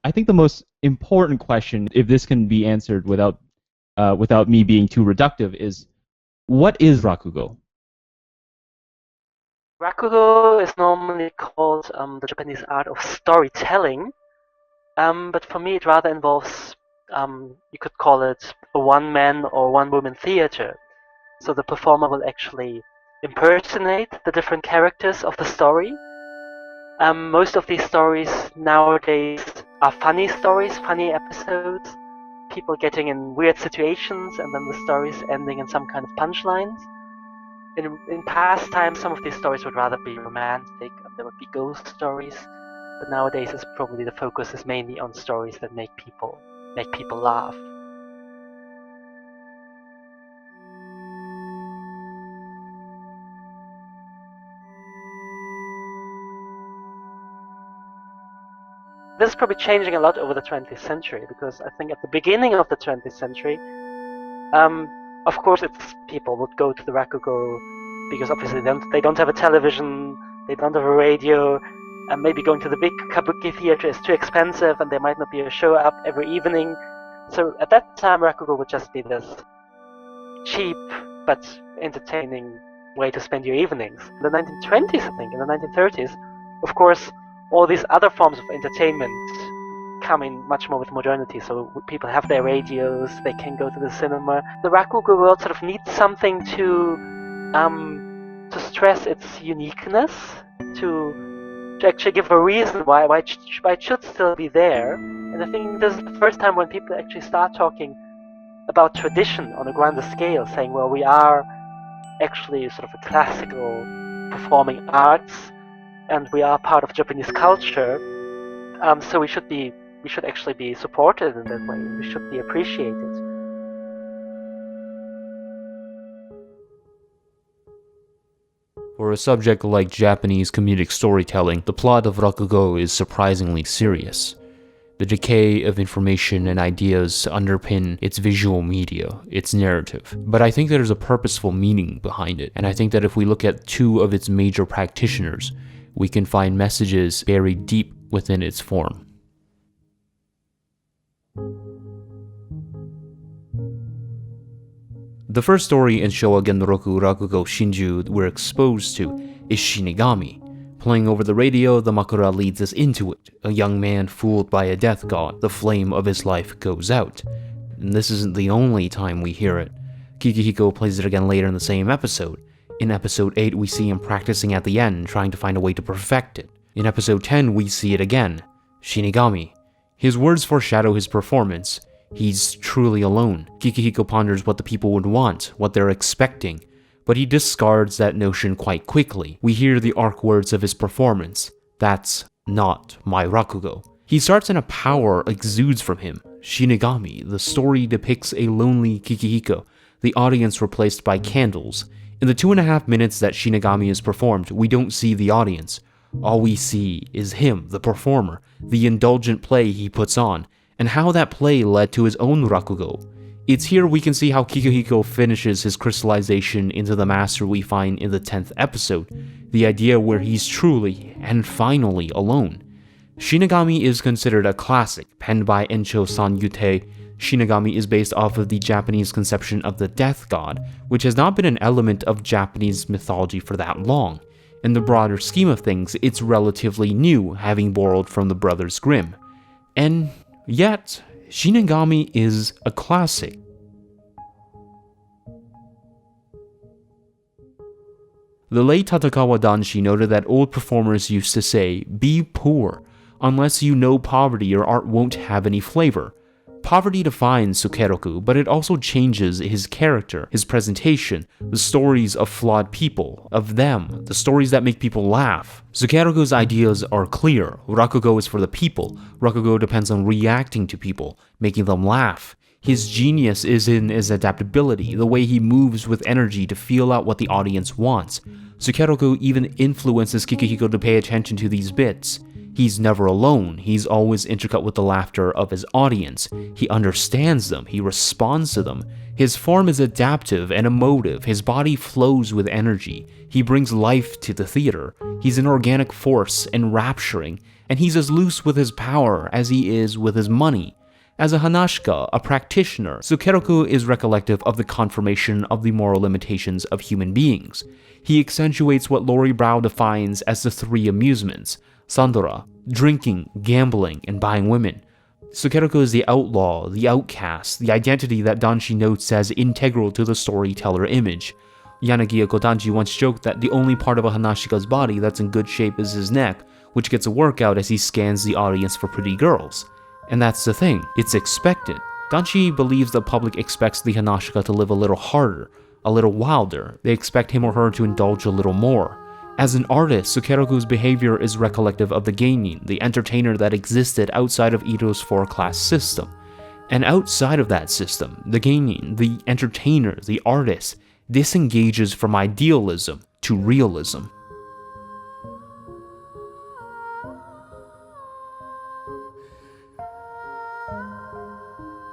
I think the most important question, if this can be answered without me being too reductive, is what is Rakugo? Rakugo is normally called the Japanese art of storytelling, but for me it rather involves, you could call it a one-man or one-woman theater. So the performer will actually impersonate the different characters of the story. Most of these stories nowadays are funny stories, funny episodes, people getting in weird situations and then the stories ending in some kind of punchlines. In past times, some of these stories would rather be romantic, and there would be ghost stories. But nowadays, it's probably the focus is mainly on stories that make people laugh. This is probably changing a lot over the 20th century, because I think at the beginning of the 20th century, of course, it's people would go to the Rakugo because obviously they don't have a television, they don't have a radio, and maybe going to the big kabuki theater is too expensive, and there might not be a show up every evening. So at that time, Rakugo would just be this cheap but entertaining way to spend your evenings. In the 1920s, I think, in the 1930s, of course, all these other forms of entertainment come in much more with modernity. So people have their radios, they can go to the cinema. The Rakugo world sort of needs something to stress its uniqueness, to actually give a reason why it should still be there. And I think this is the first time when people actually start talking about tradition on a grander scale, saying, well, we are actually sort of a classical performing arts, and we are part of Japanese culture, so we should actually be supported in that way. We should be appreciated. For a subject like Japanese comedic storytelling, the plot of Rakugo is surprisingly serious. The decay of information and ideas underpin its visual media, its narrative. But I think there's a purposeful meaning behind it, and I think that if we look at two of its major practitioners, we can find messages buried deep within its form. The first story in Shouwa Genroku Rakugo Shinjuu we're exposed to is Shinigami. Playing over the radio, the Makura leads us into it. A young man fooled by a death god, the flame of his life goes out. And this isn't the only time we hear it. Kikihiko plays it again later in the same episode. In episode 8, we see him practicing at the end, trying to find a way to perfect it. In episode 10, we see it again. Shinigami. His words foreshadow his performance. He's truly alone. Kikihiko ponders what the people would want, what they're expecting, but he discards that notion quite quickly. We hear the arc words of his performance. That's not my Rakugo. He starts and a power exudes from him. Shinigami. The story depicts a lonely Kikihiko, the audience replaced by candles. In the 2.5 minutes that Shinigami is performed, we don't see the audience. All we see is him, the performer, the indulgent play he puts on, and how that play led to his own Rakugo. It's here we can see how Kikihiko finishes his crystallization into the master we find in the 10th episode, the idea where he's truly and finally alone. Shinigami is considered a classic, penned by Encho San-yutei. Shinigami is based off of the Japanese conception of the death god, which has not been an element of Japanese mythology for that long. In the broader scheme of things, it's relatively new, having borrowed from the brothers Grimm. And yet, Shinigami is a classic. The late Tatakawa Danshi noted that old performers used to say, "Be poor. Unless you know poverty, your art won't have any flavor." Poverty defines Sukeroku, but it also changes his character, his presentation, the stories of flawed people, of them, the stories that make people laugh. Sukeroku's ideas are clear. Rakugo is for the people. Rakugo depends on reacting to people, making them laugh. His genius is in his adaptability, the way he moves with energy to feel out what the audience wants. Sukeroku even influences Kikihiko to pay attention to these bits. He's never alone, he's always intricate with the laughter of his audience. He understands them, he responds to them. His form is adaptive and emotive, his body flows with energy. He brings life to the theater. He's an organic force, enrapturing, and he's as loose with his power as he is with his money. As a Hanashika, a practitioner, Sukeroku is recollective of the confirmation of the moral limitations of human beings. He accentuates what Lorie Brau defines as the three amusements: SANDORA, drinking, gambling, and buying women. Sukeroku is the outlaw, the outcast, the identity that Danshi notes as integral to the storyteller image. Yanagiya Kodanji once joked that the only part of a Hanashika's body that's in good shape is his neck, which gets a workout as he scans the audience for pretty girls. And that's the thing, it's expected. Danshi believes the public expects the Hanashika to live a little harder, a little wilder. They expect him or her to indulge a little more. As an artist, Sukeroku's behavior is recollective of the geinin, the entertainer that existed outside of Ito's four-class system. And outside of that system, the geinin, the entertainer, the artist, disengages from idealism to realism.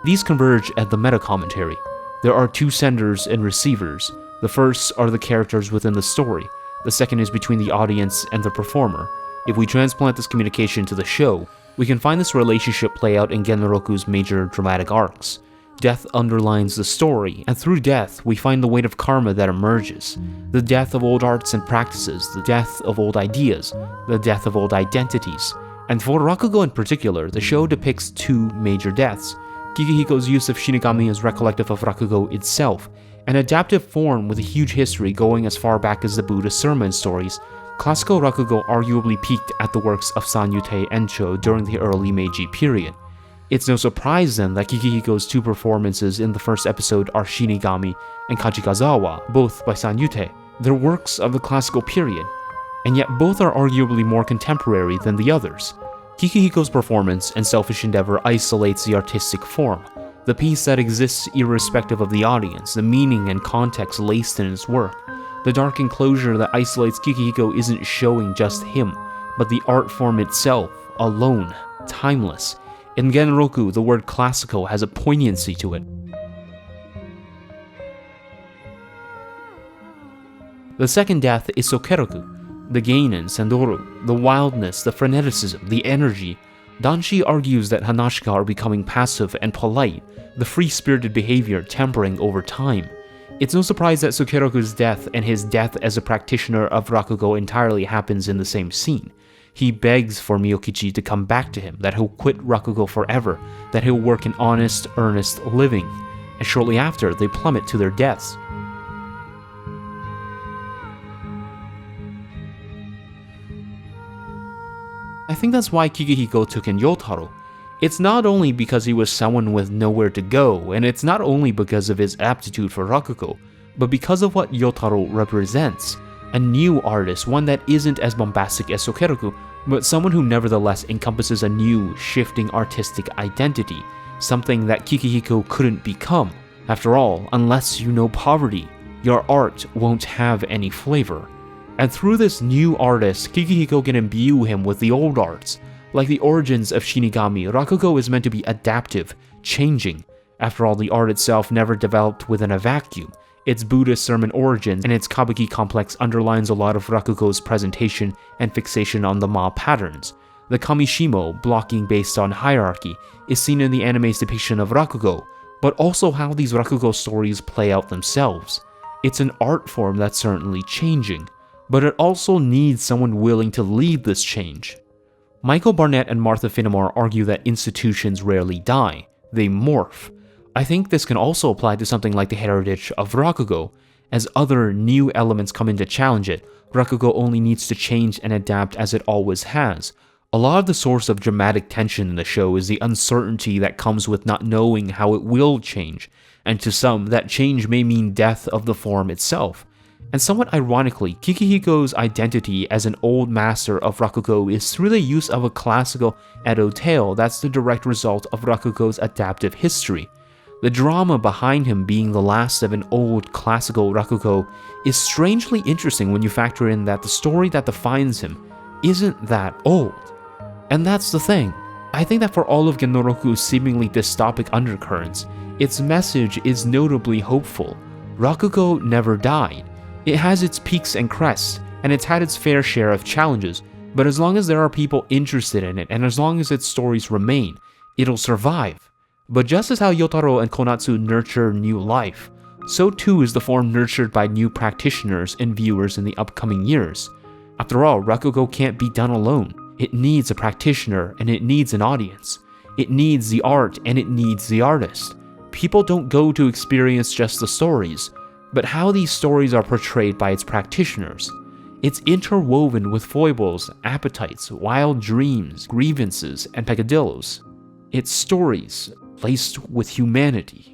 These converge at the meta-commentary. There are two senders and receivers. The first are the characters within the story. The second is between the audience and the performer. If we transplant this communication to the show, we can find this relationship play out in Genroku's major dramatic arcs. Death underlines the story, and through death, we find the weight of karma that emerges. The death of old arts and practices, the death of old ideas, the death of old identities. And for Rakugo in particular, the show depicts two major deaths. Kikihiko's use of Shinigami is recollective of Rakugo itself, an adaptive form with a huge history going as far back as the Buddha sermon stories. Classical Rakugo arguably peaked at the works of Sanyutei Encho during the early Meiji period. It's no surprise then that Kikihiko's two performances in the first episode are Shinigami and Kajikazawa, both by Sanyutei. They're works of the classical period, and yet both are arguably more contemporary than the others. Kikihiko's performance and Selfish Endeavor isolates the artistic form, the piece that exists irrespective of the audience, the meaning and context laced in his work. The dark enclosure that isolates Kikihiko isn't showing just him, but the art form itself, alone, timeless. In Genroku, the word classical has a poignancy to it. The second death is Sukeroku, the geinin, Sandoru, the wildness, the freneticism, the energy. Danshi argues that Hanashika are becoming passive and polite, the free-spirited behavior tempering over time. It's no surprise that Sukeroku's death and his death as a practitioner of Rakugo entirely happens in the same scene. He begs for Miyokichi to come back to him, that he'll quit Rakugo forever, that he'll work an honest, earnest living, and shortly after, they plummet to their deaths. I think that's why Kikihiko took in Yotaro. It's not only because he was someone with nowhere to go, and it's not only because of his aptitude for Rakugo, but because of what Yotaro represents. A new artist, one that isn't as bombastic as Sukeroku, but someone who nevertheless encompasses a new, shifting artistic identity, something that Kikihiko couldn't become. After all, unless you know poverty, your art won't have any flavor. And through this new artist, Kikihiko can imbue him with the old arts. Like the origins of Shinigami, Rakugo is meant to be adaptive, changing. After all, the art itself never developed within a vacuum. Its Buddhist sermon origins and its kabuki complex underlines a lot of Rakugo's presentation and fixation on the Ma patterns. The kamishimo, blocking based on hierarchy, is seen in the anime's depiction of Rakugo, but also how these Rakugo stories play out themselves. It's an art form that's certainly changing, but it also needs someone willing to lead this change. Michael Barnett and Martha Finnemore argue that institutions rarely die, they morph. I think this can also apply to something like the heritage of Rakugo. As other new elements come in to challenge it, Rakugo only needs to change and adapt as it always has. A lot of the source of dramatic tension in the show is the uncertainty that comes with not knowing how it will change, and to some, that change may mean death of the form itself. And somewhat ironically, Kikihiko's identity as an old master of Rakugo is through the use of a classical Edo tale that's the direct result of Rakugo's adaptive history. The drama behind him being the last of an old classical Rakugo is strangely interesting when you factor in that the story that defines him isn't that old. And that's the thing. I think that for all of Genroku's seemingly dystopic undercurrents, its message is notably hopeful. Rakugo never died. It has its peaks and crests, and it's had its fair share of challenges, But as long as there are people interested in it, and as long as its stories remain, it'll survive. But just as how Yotaro and Konatsu nurture new life, so too is the form nurtured by new practitioners and viewers in the upcoming years. After all, Rakugo can't be done alone. It needs a practitioner, and it needs an audience. It needs the art, and it needs the artist. People don't go to experience just the stories, but how these stories are portrayed by its practitioners. It's interwoven with foibles, appetites, wild dreams, grievances, and peccadillos. It's stories laced with humanity.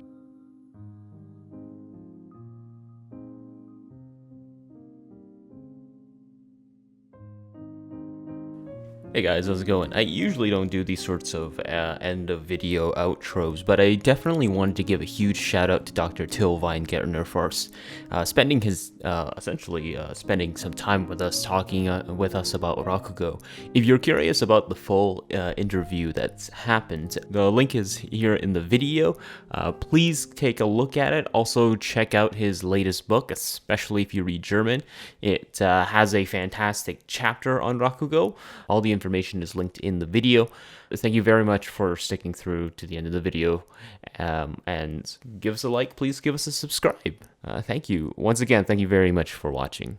Hey guys, how's it going? I usually don't do these sorts of end of video outros, but I definitely wanted to give a huge shout out to Dr. Till Weingartner for spending spending some time with us, talking with us about Rakugo. If you're curious about the full interview that's happened, the link is here in the video. Please take a look at it. Also check out his latest book, especially if you read German. It has a fantastic chapter on Rakugo. All the information is linked in the video. Thank you very much for sticking through to the end of the video, and give us a like, please give us a subscribe. Thank you. Once again, thank you very much for watching.